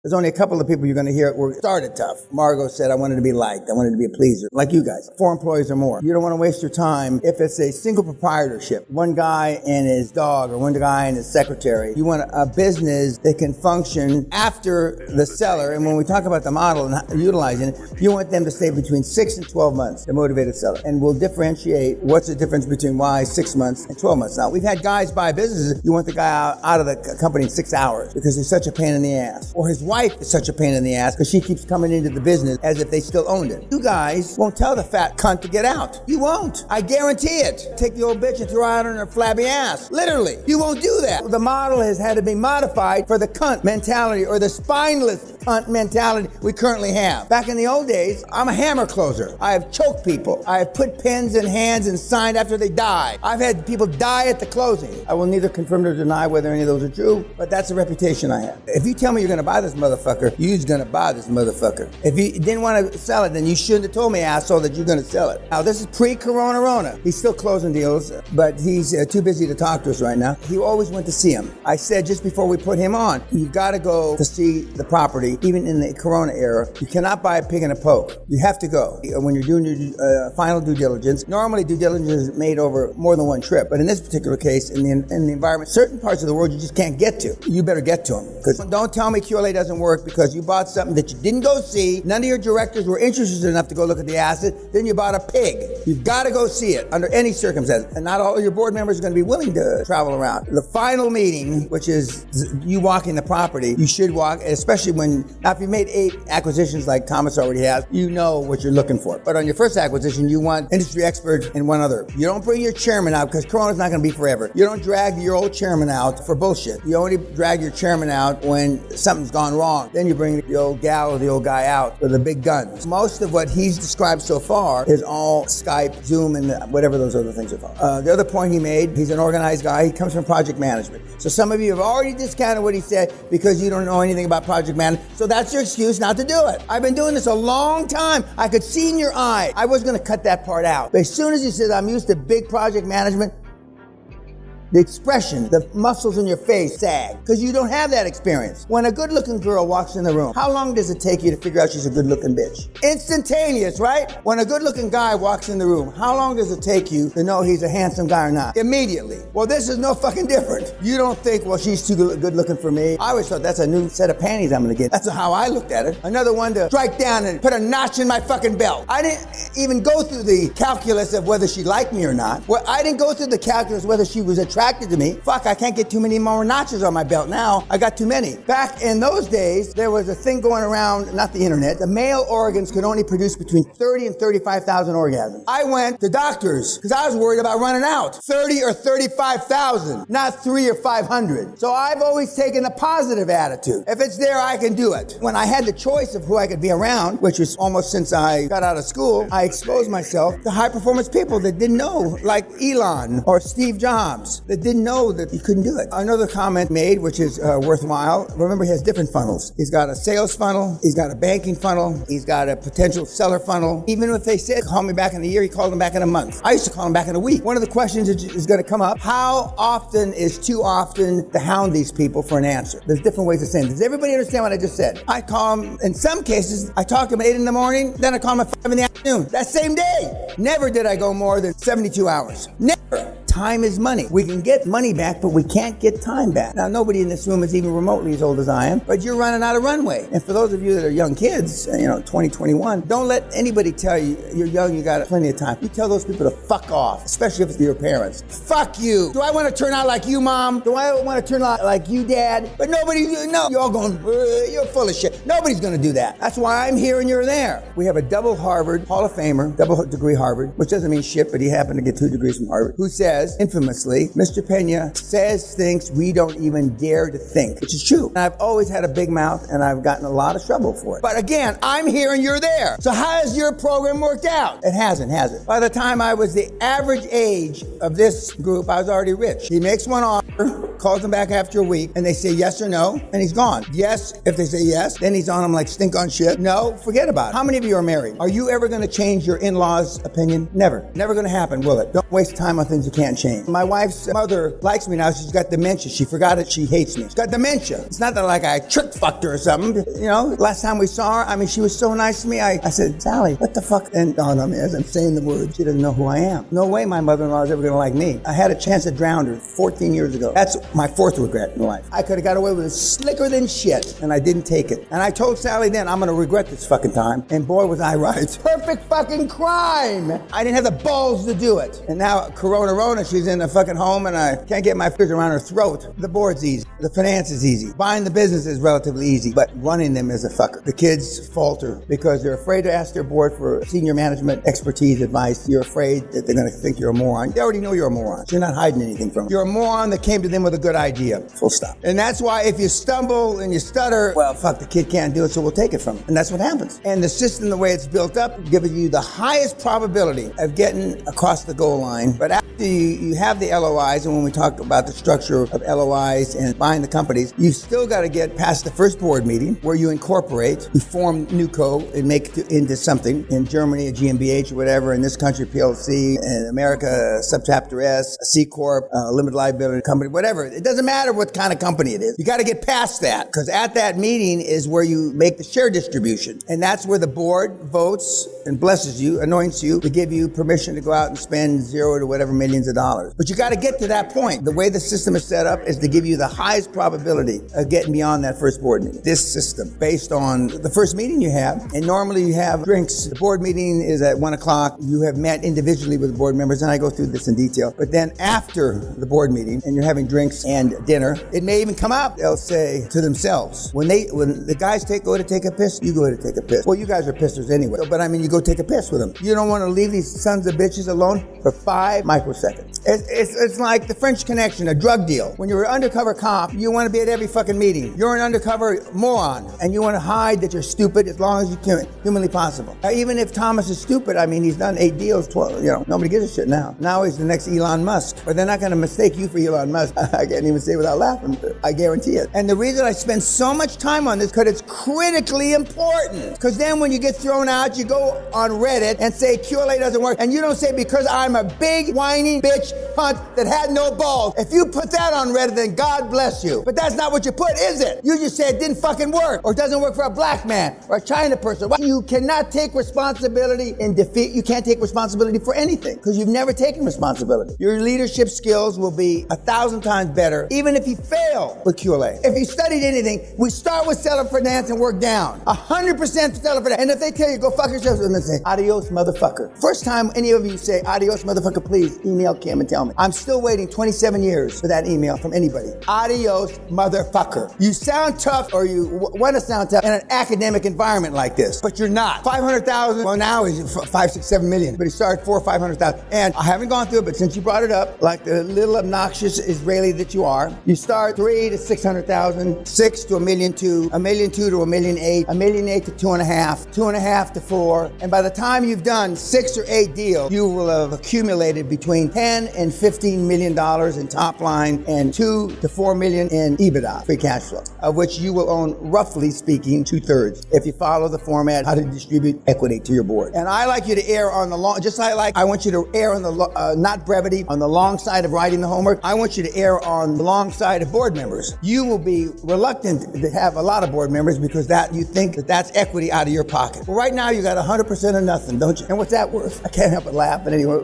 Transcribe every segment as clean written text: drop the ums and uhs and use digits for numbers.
There's only a couple of people you're going to hear were started tough. Margot said, I wanted to be liked. I wanted to be a pleaser, like you guys. 4 employees or more. You don't want to waste your time if it's a single proprietorship. One guy and his dog, or one guy and his secretary. You want a business that can function after the seller. And when we talk about the model and utilizing it, you want them to stay between 6 and 12 months, the motivated seller. And we'll differentiate what's the difference between why 6 months and 12 months. Now, we've had guys buy businesses. You want the guy out of the company in 6 hours because he's such a pain in the ass. Or his wife is such a pain in the ass because she keeps coming into the business as if they still owned it. You guys won't tell the fat cunt to get out. You won't. I guarantee it. Take the old bitch and throw her out on her flabby ass. Literally. You won't do that. The model has had to be modified for the cunt mentality or the spineless cunt mentality we currently have. Back in the old days, I'm a hammer closer. I have choked people. I have put pens in hands and signed after they die. I've had people die at the closing. I will neither confirm nor deny whether any of those are true, but that's the reputation I have. If you tell me you're going to buy this motherfucker, you're going to buy this motherfucker. If you didn't want to sell it, then you shouldn't have told me, asshole, that you're going to sell it. Now, this is pre-corona. He's still closing deals, but he's too busy to talk to us right now. He always went to see him. I said just before we put him on, you've got to go to see the property, even in the corona era. You cannot buy a pig in a poke. You have to go. When you're doing your final due diligence, normally due diligence is made over more than one trip, but in this particular case, in the environment, certain parts of the world you just can't get to. You better get to them. Because don't tell me QLA doesn't work because you bought something that you didn't go see, none of your directors were interested enough to go look at the asset, then you bought a pig. You've got to go see it under any circumstance. And not all your board members are going to be willing to travel around. The final meeting, which is you walking the property, you should walk, especially now if you've made 8 acquisitions like Thomas already has, you know what you're looking for. But on your first acquisition, you want industry expert and one other. You don't bring your chairman out because Corona's not going to be forever. You don't drag your old chairman out for bullshit. You only drag your chairman out when something's gone wrong. Then you bring the old gal or the old guy out with the big guns. Most of what he's described so far is all Skype, Zoom, and whatever those other things are called. The other point he made, he's an organized guy. He comes from project management. So some of you have already discounted what he said because you don't know anything about project management. So that's your excuse not to do it. I've been doing this a long time. I could see in your eye. I was going to cut that part out. But as soon as he says, I'm used to big project management, the expression, the muscles in your face sag because you don't have that experience. When a good-looking girl walks in the room, how long does it take you to figure out she's a good-looking bitch? Instantaneous, right? When a good-looking guy walks in the room, how long does it take you to know he's a handsome guy or not? Immediately. Well, this is no fucking different. You don't think, well, she's too good-looking for me. I always thought that's a new set of panties I'm gonna get. That's how I looked at it. Another one to strike down and put a notch in my fucking belt. I didn't even go through the calculus of whether she liked me or not. Well, I didn't go through the calculus whether she was attracted to me. Fuck, I can't get too many more notches on my belt now. I got too many. Back in those days, there was a thing going around, not the internet, the male organs could only produce between 30 and 35,000 orgasms. I went to doctors because I was worried about running out. 30 or 35,000, not 3 or 500. So I've always taken a positive attitude. If it's there, I can do it. When I had the choice of who I could be around, which was almost since I got out of school, I exposed myself to high performance people that didn't know, like Elon or Steve Jobs, that didn't know that you couldn't do it. Another comment made, which is worthwhile. Remember, he has different funnels. He's got a sales funnel. He's got a banking funnel. He's got a potential seller funnel. Even if they said, call me back in a year, he called them back in a month. I used to call him back in a week. One of the questions is going to come up, how often is too often to hound these people for an answer? There's different ways of saying it. Does everybody understand what I just said? I call them, in some cases, I talk to them at 8 in the morning, then I call them at 5 in the afternoon. That same day. Never did I go more than 72 hours. Never. Time is money. We can get money back, but we can't get time back. Now, nobody in this room is even remotely as old as I am, but you're running out of runway. And for those of you that are young kids, 2021, don't let anybody tell you you're young, you got plenty of time. You tell those people to fuck off, especially if it's your parents. Fuck you. Do I want to turn out like you, Mom? Do I want to turn out like you, Dad? But no, you're all going, you're full of shit. Nobody's going to do that. That's why I'm here and you're there. We have a double Harvard Hall of Famer, double degree Harvard, which doesn't mean shit, but he happened to get 2 degrees from Harvard, who says, infamously, Mr. Pena says things we don't even dare to think, which is true. And I've always had a big mouth and I've gotten a lot of trouble for it. But again, I'm here and you're there. So how has your program worked out? It hasn't, has it? By the time I was the average age of this group, I was already rich. He makes one offer, calls them back after a week, and they say yes or no, and he's gone. Yes, if they say yes, then he's on them like stink on shit. No, forget about it. How many of you are married? Are you ever going to change your in-laws' opinion? Never. Never going to happen, will it? Don't waste time on things you can't can't change. My wife's mother likes me now. She's got dementia. She forgot it. She hates me. She's got dementia. It's not that like I trick fucked her or something. You know, last time we saw her, I mean, she was so nice to me. I said, Sally, what the fuck? And dawned on me as I'm saying the word, she doesn't know who I am. No way my mother-in-law is ever going to like me. I had a chance to drown her 14 years ago. That's my fourth regret in life. I could have got away with it slicker than shit, and I didn't take it. And I told Sally then, I'm going to regret this fucking time. And boy, was I right. Perfect fucking crime. I didn't have the balls to do it. And now Corona, she's in a fucking home and I can't get my fingers around her throat. The board's easy. The finance is easy. Buying the business is relatively easy, but running them is a fucker. The kids falter because they're afraid to ask their board for senior management expertise advice. You're afraid that they're going to think you're a moron. They already know you're a moron. So you're not hiding anything from them. You're a moron that came to them with a good idea. Full stop. And that's why if you stumble and you stutter, well, fuck, the kid can't do it, so we'll take it from him. And that's what happens. And the system, the way it's built up, gives you the highest probability of getting across the goal line. But after you have the LOIs, and when we talk about the structure of LOIs and buying the companies, you've still got to get past the first board meeting where you incorporate, you form NewCo and make it into something. In Germany, a GmbH or whatever. In this country, PLC. In America, subchapter S, a C Corp, a limited liability company, whatever. It doesn't matter what kind of company it is. You got to get past that because at that meeting is where you make the share distribution. And that's where the board votes and blesses you, anoints you to give you permission to go out and spend $0 to whatever millions of dollars. But you got to get to that point. The way the system is set up is to give you the highest probability of getting beyond that first board meeting. This system, based on the first meeting you have, and normally you have drinks. The board meeting is at 1 o'clock. You have met individually with the board members, and I go through this in detail. But then after the board meeting, and you're having drinks and dinner, it may even come out. They'll say to themselves, when the guys go to take a piss, you go to take a piss. Well, you guys are pissers anyway. But I mean, you go take a piss with them. You don't want to leave these sons of bitches alone for 5 microseconds. It's like the French Connection, a drug deal. When you're an undercover cop, you want to be at every fucking meeting. You're an undercover moron, and you want to hide that you're stupid as long as you can, humanly possible. Even if Thomas is stupid, I mean, he's done 8 deals, 12, nobody gives a shit now. Now he's the next Elon Musk. But they're not going to mistake you for Elon Musk. I can't even say without laughing. I guarantee it. And the reason I spend so much time on this, because it's critically important. Because then when you get thrown out, you go on Reddit and say QLA doesn't work. And you don't say because I'm a big whining bitch hunt that had no balls. If you put that on Reddit, then God bless you. But that's not what you put, is it? You just say it didn't fucking work, or it doesn't work for a black man or a China person. You cannot take responsibility in defeat. You can't take responsibility for anything because you've never taken responsibility. Your leadership skills will be 1,000 times better, even if you fail with QLA. If you studied anything, we start with seller finance and work down. 100% seller finance. And if they tell you, go fuck yourselves, and they say, adios, motherfucker. First time any of you say, adios, motherfucker, please email Kim and tell me. I'm still waiting 27 years for that email from anybody. Adios, motherfucker. You sound tough, or you want to sound tough in an academic environment like this, but you're not. 500,000, well now he's 5, 6, 7 million, but he started 400,000 or 500,000. And I haven't gone through it, but since you brought it up, like the little obnoxious Israeli that you are, you start 3 to 600,000, 6 to 1.2 million, 1.2 million to 1.8 million, 1.8 million to 2.5, 2.5 to 4. And by the time you've done 6 or 8 deals, you will have accumulated between 10 and 15 million dollars in top line and 2 to 4 million in EBITDA, free cash flow, of which you will own, roughly speaking, 2/3 if you follow the format how to distribute equity to your board. And I like you to err on the long, just like I want you to err on the not brevity, on the long side of writing the homework. I want you to err on the long side of board members. You will be reluctant to have a lot of board members because that you think that that's equity out of your pocket. Well, right now you got 100% of nothing, don't you? And what's that worth? I can't help but laugh. But anyway,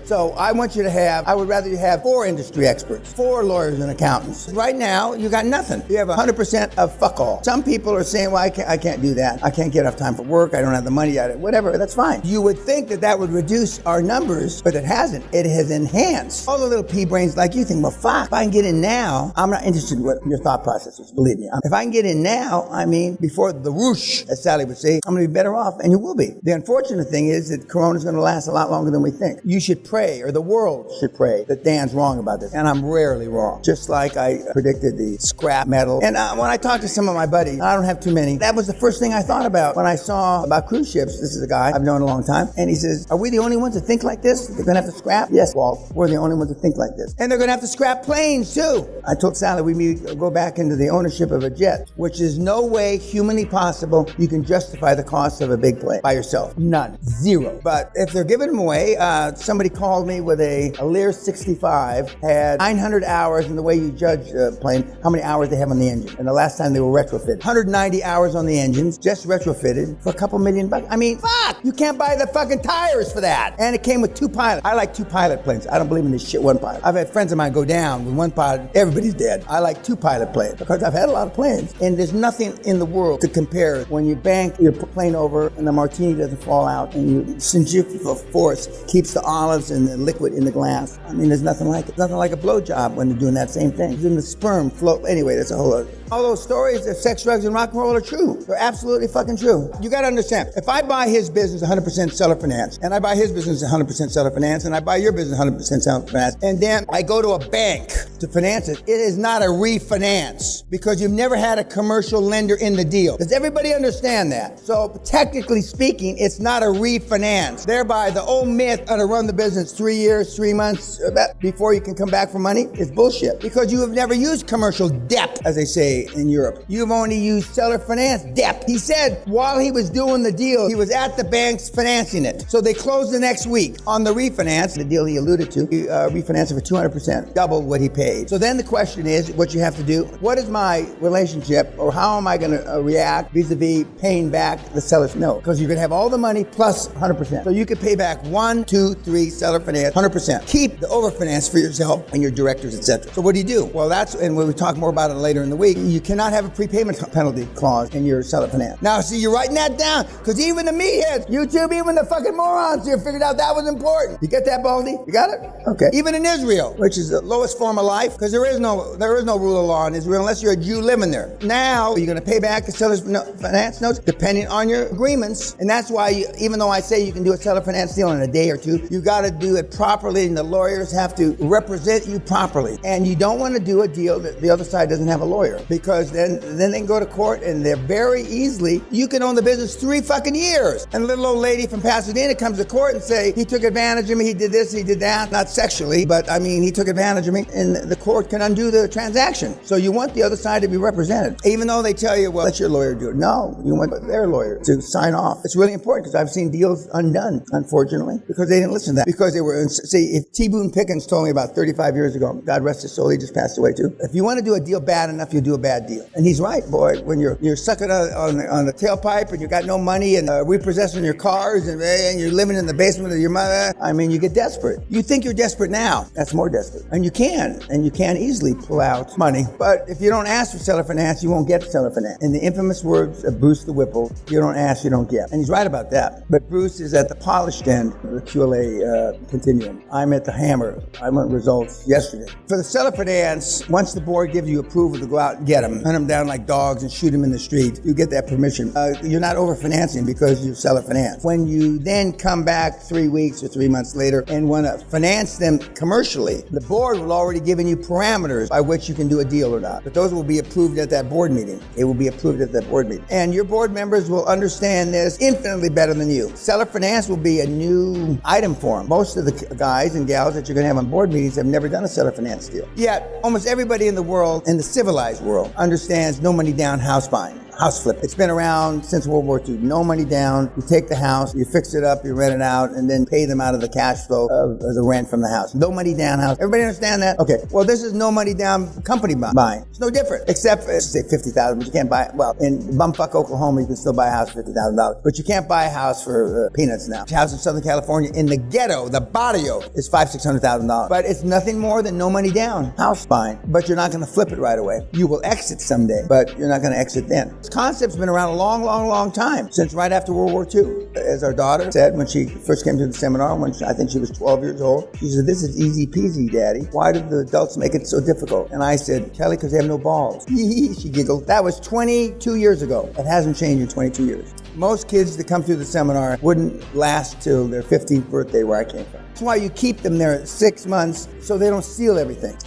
so I want you to have, I would rather you have 4 industry experts, 4 lawyers and accountants. Right now you got nothing. You have 100% of fuck all. Some people are saying, well, I can't do that. I can't get enough time for work. I don't have the money yet. Whatever, that's fine. You would think that would reduce our numbers, but it hasn't. It has enhanced. All the little pea brains like you think, well, fuck, if I can get in now, I'm not interested in what your thought process is. Believe me. If I can get in now, I mean, before the whoosh, as Sally would say, I'm going to be better off, and you will be. The unfortunate thing is that Corona is going to last a lot longer than we think. You should pray, or the world should pray, that Dan's wrong about this, and I'm rarely wrong. Just like I predicted the scrap metal. And when I talked to some of my buddies, I don't have too many, that was the first thing I thought about when I saw about cruise ships. This is a guy I've known a long time, and he says, are we the only ones that think like this? They're going to have to scrap? Yes, Walt, we're the only ones that think like this. And they're going to have to scrap planes, too. I told Sally we may go back into the ownership of a jet, which is no way humanly possible you can justify the cost of a big plane by yourself. None. Zero. But if they're giving them away, somebody called me with a a Lear 65 had 900 hours in the way you judge a plane, how many hours they have on the engine. And the last time they were retrofitted. 190 hours on the engines, just retrofitted for a couple $1,000,000. I mean, fuck! You can't buy the fucking tires for that. And it came with 2 pilots. I like 2 pilot planes. I don't believe in this shit 1 pilot. I've had friends of mine go down with 1 pilot. Everybody's dead. I like 2 pilot planes because I've had a lot of planes. And there's nothing in the world to compare when you bank your plane over and the martini doesn't fall out and you centrifugal force keeps the olives and the liquid in the glass. I mean, there's nothing like it. Nothing like a blowjob when they're doing that same thing. Then the sperm float. Anyway, that's a whole other. All those stories of sex, drugs, and rock and roll are true. They're absolutely fucking true. You got to understand, if I buy his business 100% seller finance, and I buy his business 100% seller finance, and I buy your business 100% seller finance, and then I go to a bank to finance it, it is not a refinance because you've never had a commercial lender in the deal. Does everybody understand that? So technically speaking, it's not a refinance. Thereby, the old myth of to run the business 3 years, 3 months before you can come back for money is bullshit because you have never used commercial debt, as they say in Europe. You've only used seller finance debt. He said while he was doing the deal, he was at the banks financing it. So they closed the next week on the refinance, the deal he alluded to. He refinanced it for 200%, double what he paid. So then the question is, what you have to do, what is my relationship or how am I going to react vis-a-vis paying back the seller's note? Because you're going to have all the money plus 100%. So you could pay back 1, 2, 3 seller finance, 100%. Keep the overfinance for yourself and your directors, etc. So what do you do? Well, that's, and we'll talk more about it later in the week, you cannot have a prepayment penalty clause in your seller finance. Now, see, you're writing that down because even the meatheads, YouTube, even the fucking morons here figured out that was important. You get that, Baldy? You got it? Okay. Even in Israel, which is the lowest form of life, because there is no rule of law in Israel unless you're a Jew living there. Now, you're going to pay back the seller's finance notes depending on your agreements. And that's why, even though I say you can do a seller finance deal in a day or two, you got to do it properly and the lawyers have to represent you properly. And you don't want to do a deal that the other side doesn't have a lawyer because then they can go to court and they're very easily, you can own the business 3 fucking years. And a little old lady from Pasadena comes to court and say, he took advantage of me, he did this, he did that, not sexually, but I mean, he took advantage of me, and the court can undo the transaction. So you want the other side to be represented. Even though they tell you, well, let your lawyer do it. No, you want their lawyer to sign off. It's really important because I've seen deals undone, unfortunately, because they didn't listen to that. Because they were, see, if T. Boone Pickens told me about 35 years ago, God rest his soul, he just passed away too. If you want to do a deal bad enough, you do a bad deal. And he's right, boy. When you're sucking on the tailpipe and you got no money and repossessing your cars and you're living in the basement of your mother, I mean, you get desperate. You think you're desperate now. That's more desperate. And you can easily pull out money. But if you don't ask for seller finance, you won't get seller finance. In the infamous words of Bruce the Whipple, if you don't ask, you don't get. And he's right about that. But Bruce is at the polished end of the QLA continuum. I'm at the hammer. I want results yesterday. For the seller finance, once the board gives you approval to go out and get them, hunt them down like dogs and shoot them in the street, you get that permission. You're not overfinancing because you seller finance. When you then come back 3 weeks or 3 months later and want to finance them commercially, the board will already given you parameters by which you can do a deal or not. But those will be approved at that board meeting. It will be approved at that board meeting. And your board members will understand this infinitely better than you. Seller finance will be a new item for them. Most of the guys and gals that you're going to have on board meetings have never done a seller finance deal. Yet, almost everybody in the world, in the civilized world, understands no money down house buying. House flip. It's been around since World War II. No money down. You take the house, you fix it up, you rent it out, and then pay them out of the cash flow of the rent from the house. No money down house. Everybody understand that? Okay. Well, this is no money down company buying. It's no different, except for, say, $50,000, but you can't buy it. Well, in bumfuck Oklahoma, you can still buy a house for $50,000, but you can't buy a house for peanuts now. A house in Southern California, in the ghetto, the barrio, is $500,000-$600,000. But it's nothing more than no money down house buying. But you're not going to flip it right away. You will exit someday, but you're not going to exit then. This concept's been around a long time, since right after World War II. As our daughter said when she first came to the seminar, when I think she was 12 years old, she said, "This is easy peasy, Daddy. Why did the adults make it so difficult?" And I said, "Kelly, because they have no balls." She giggled. That was 22 years ago. It hasn't changed in 22 years. Most kids that come through the seminar wouldn't last till their 15th birthday where I came from. That's why you keep them there 6 months so they don't steal everything.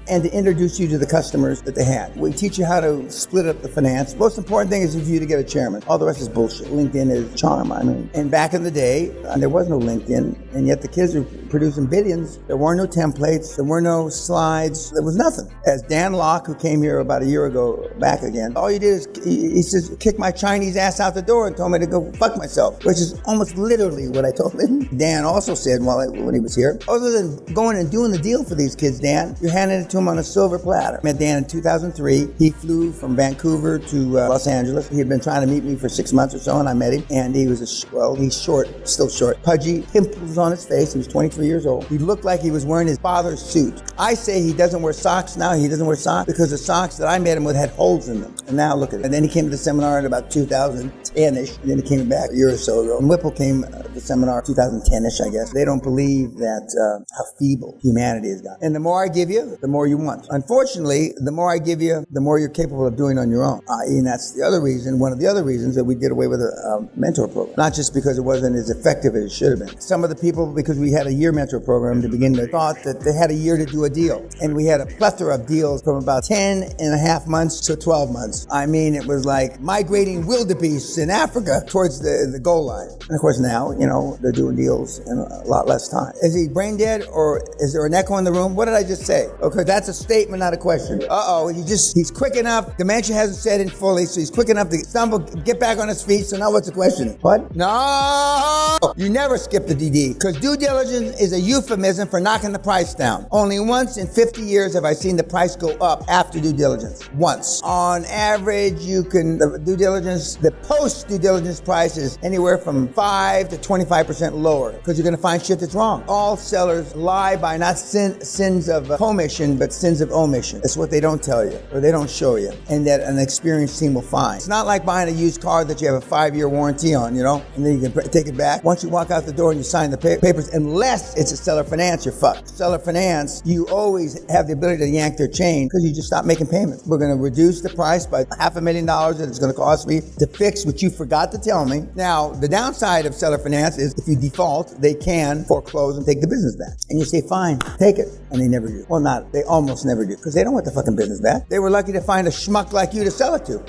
and to introduce you to the customers that they had. We teach you how to split up the finance. Most important thing is for you to get a chairman. All the rest is bullshit. LinkedIn is charm, and back in the day, there was no LinkedIn, and yet the kids were producing billions. There were no templates. There were no slides. There was nothing. As Dan Locke, who came here about a year ago back again, all he did is, he says, kick my Chinese ass out the door and told me to go fuck myself, which is almost literally what I told him. Dan also said when he was here, other than going and doing the deal for these kids, Dan, you're handing it to them on a silver platter. I met Dan in 2003. He flew from Vancouver to Los Angeles. He had been trying to meet me for 6 months or so, and I met him. And he was he's short, still short, pudgy, pimples on his face. He was 23 years old. He looked like he was wearing his father's suit. I say he doesn't wear socks now. He doesn't wear socks because the socks that I met him with had holes in them. And now look at it. And then he came to the seminar in about 2010-ish. And then he came back a year or so ago. And Whipple came to the seminar 2010-ish, I guess. They don't believe that how feeble humanity has got. And the more I give you, the more you want. Unfortunately, the more I give you, the more you're capable of doing on your own. And that's the other reason, one of the other reasons that we did away with a mentor program. Not just because it wasn't as effective as it should have been. Some of the people, because we had a year mentor program to begin with, thought that they had a year to do a deal. And we had a plethora of deals from about 10 and a half months to 12 months. I mean, it was like migrating wildebeests in Africa towards the goal line. And of course now, they're doing deals in a lot less time. Is he brain dead, or is there an echo in the room? What did I just say? Okay, that's a statement, not a question. He's quick enough. Dementia hasn't set in fully, so he's quick enough to stumble, get back on his feet. So now what's the question? What? No! You never skip the DD, because due diligence is a euphemism for knocking the price down. Only once in 50 years have I seen the price go up after due diligence. Once. On average, the post due diligence price is anywhere from 5 to 25% lower, because you're going to find shit that's wrong. All sellers lie by not sins of commission, but sins of omission. That's what they don't tell you, or they don't show you, and that an experienced team will find. It's not like buying a used car that you have a 5-year warranty on, and then you can take it back. Once you walk out the door and you sign the papers, unless it's a seller finance, you're fucked. Seller finance, you always have the ability to yank their chain because you just stop making payments. We're going to reduce the price by $500,000 that it's going to cost me to fix what you forgot to tell me. Now, the downside of seller finance is if you default, they can foreclose and take the business back. And you say, fine, take it. And they never do. Well, they almost never do, because they don't want the fucking business back. They were lucky to find a schmuck like you to sell it to.